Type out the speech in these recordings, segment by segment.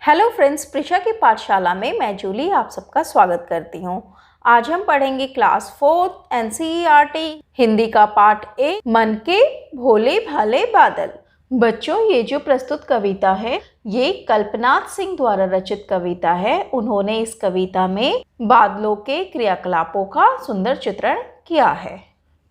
Hello friends, Prisha की पाठशाला में मैं जूली आप सबका स्वागत करती हूँ। आज हम पढ़ेंगे क्लास 4 एनसीईआरटी हिंदी का पाठ 1 मन के भोले भाले बादल। बच्चों, ये जो प्रस्तुत कविता है ये कल्पनाथ सिंह द्वारा रचित कविता है। उन्होंने इस कविता में बादलों के क्रियाकलापों का सुंदर चित्रण किया है।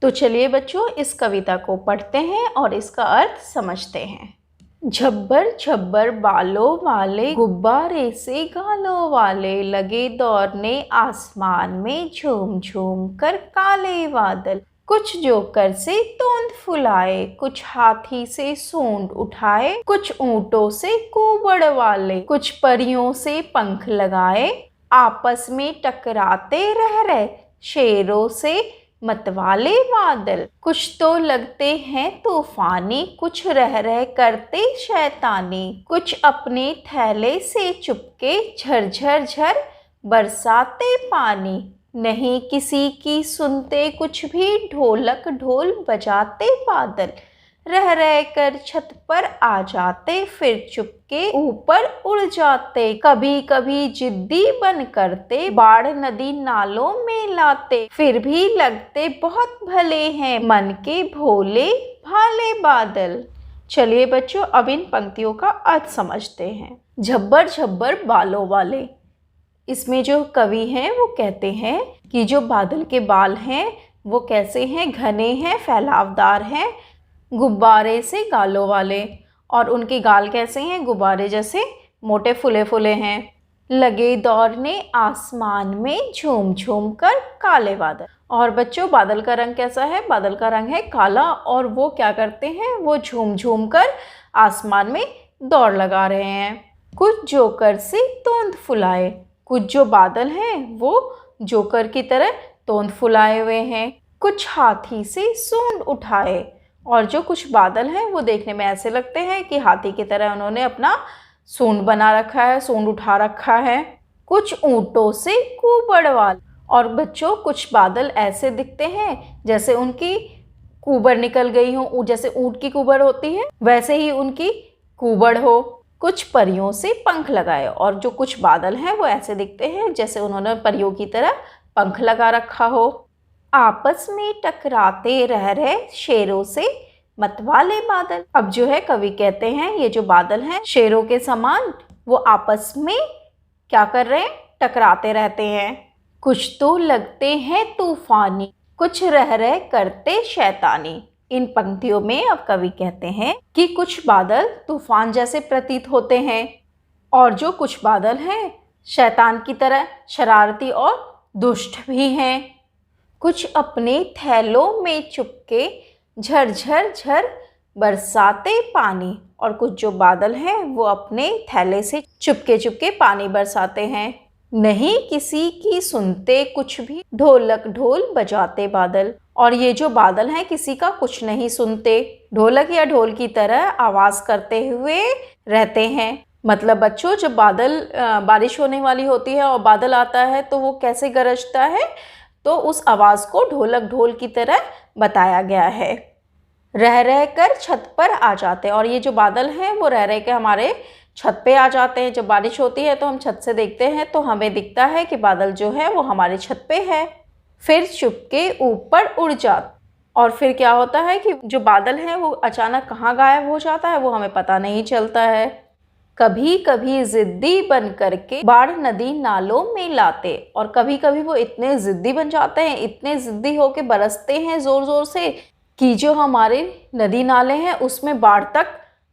तो चलिए बच्चों, इस कविता को पढ़ते हैं और इसका अर्थ समझते हैं। झब्बर झब्बर बालों वाले, गुब्बारे से गालों वाले, लगे दौड़ने आसमान में, झूम झूम कर काले बादल। कुछ जोकर से तोंद फुलाए, कुछ हाथी से सूंड उठाए, कुछ ऊंटों से कुबड़ वाले, कुछ परियों से पंख लगाए, आपस में टकराते रह रहे शेरों से मतवाले बादल। कुछ तो लगते हैं तूफानी, कुछ रह करते शैतानी, कुछ अपने थैले से चुपके झरझर झर बरसाते पानी। नहीं किसी की सुनते कुछ भी, ढोलक ढोल बजाते बादल। रह कर छत पर आ जाते, फिर चुपके ऊपर उड़ जाते। कभी कभी जिद्दी बन करते, बाढ़ नदी नालों में लाते। फिर भी लगते बहुत भले हैं, मन के भोले भाले बादल। चलिए बच्चों, अब इन पंक्तियों का अर्थ समझते हैं। झब्बर झब्बर बालों वाले, इसमें जो कवि हैं वो कहते हैं कि जो बादल के बाल हैं वो कैसे हैं, घने हैं, फैलावदार हैं, गुब्बारे से गालों वाले। और उनके गाल कैसे हैं, गुब्बारे जैसे मोटे फुले फुले हैं। लगे दौड़ने आसमान में, झूम झूम कर काले बादल। और बच्चों, बादल का रंग कैसा है, बादल का रंग है काला। और वो क्या करते हैं, वो झूम झूम कर आसमान में दौड़ लगा रहे हैं। कुछ जोकर से तोंद फुलाए, कुछ जो बादल हैं वो जोकर की तरह तोंद फुलाए हुए हैं। कुछ हाथी से सूंड उठाए, और जो कुछ बादल हैं वो देखने में ऐसे लगते हैं कि हाथी की तरह उन्होंने अपना सूंड बना रखा है, सूंड उठा रखा है। कुछ ऊंटों से कुबड़ वाले, और बच्चों कुछ बादल ऐसे दिखते हैं जैसे उनकी कुबड़ निकल गई हो, जैसे ऊंट की कुबड़ होती है वैसे ही उनकी कुबड़ हो। कुछ परियों से पंख लगाए, और जो कुछ बादल हैं वो ऐसे दिखते हैं जैसे उन्होंने परियों की तरह पंख लगा रखा हो। आपस में टकराते रह रहे शेरों से मतवाले बादल। अब जो है कवि कहते हैं ये जो बादल हैं शेरों के समान, वो आपस में क्या कर रहे हैं, टकराते रहते हैं। कुछ तो लगते हैं तूफानी, कुछ रह करते शैतानी। इन पंक्तियों में अब कवि कहते हैं कि कुछ बादल तूफान जैसे प्रतीत होते हैं, और जो कुछ बादल हैं शैतान की तरह शरारती और दुष्ट भी हैं। कुछ अपने थैलों में चुपके झरझर झर बरसाते पानी, और कुछ जो बादल हैं वो अपने थैले से चुपके चुपके पानी बरसाते हैं। नहीं किसी की सुनते कुछ भी, ढोलक ढोल बजाते बादल। और ये जो बादल हैं किसी का कुछ नहीं सुनते, ढोलक या ढोल की तरह आवाज़ करते हुए रहते हैं। मतलब बच्चों, जब बादल बारिश होने वाली होती है और बादल आता है तो वो कैसे गरजता है, तो उस आवाज़ को ढोलक ढोल की तरह बताया गया है। रह कर छत पर आ जाते हैं, और ये जो बादल हैं वो रह के हमारे छत पे आ जाते हैं। जब बारिश होती है तो हम छत से देखते हैं तो हमें दिखता है कि बादल जो है वो हमारी छत पे है। फिर चुपके ऊपर उड़ जाते, और फिर क्या होता है कि जो बादल है वो अचानक कहाँ गायब हो जाता है वो हमें पता नहीं चलता है। कभी कभी जिद्दी बन करके बाढ़ नदी नालों में लाते, और कभी कभी वो इतने जिद्दी बन जाते हैं, इतने जिद्दी होके बरसते हैं ज़ोर ज़ोर से कि जो हमारे नदी नाले हैं उसमें बाढ़ तक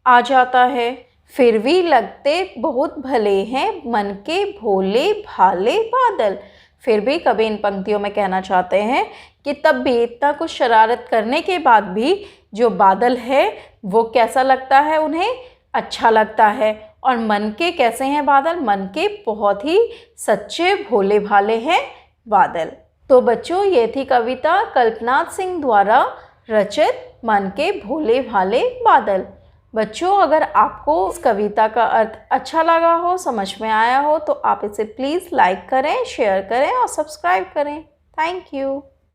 आ जाता है। फिर भी लगते बहुत भले हैं, मन के भोले भाले बादल। फिर भी कभी इन पंक्तियों में कहना चाहते हैं कि तब भी इतना कुछ शरारत करने के बाद भी जो बादल है वो कैसा लगता है, उन्हें अच्छा लगता है। और मन के कैसे हैं बादल, मन के बहुत ही सच्चे भोले भाले हैं बादल। तो बच्चों, ये थी कविता कल्पनाथ सिंह द्वारा रचित मन के भोले भाले बादल। बच्चों, अगर आपको इस कविता का अर्थ अच्छा लगा हो, समझ में आया हो, तो आप इसे प्लीज़ लाइक करें, शेयर करें और सब्सक्राइब करें। Thank you.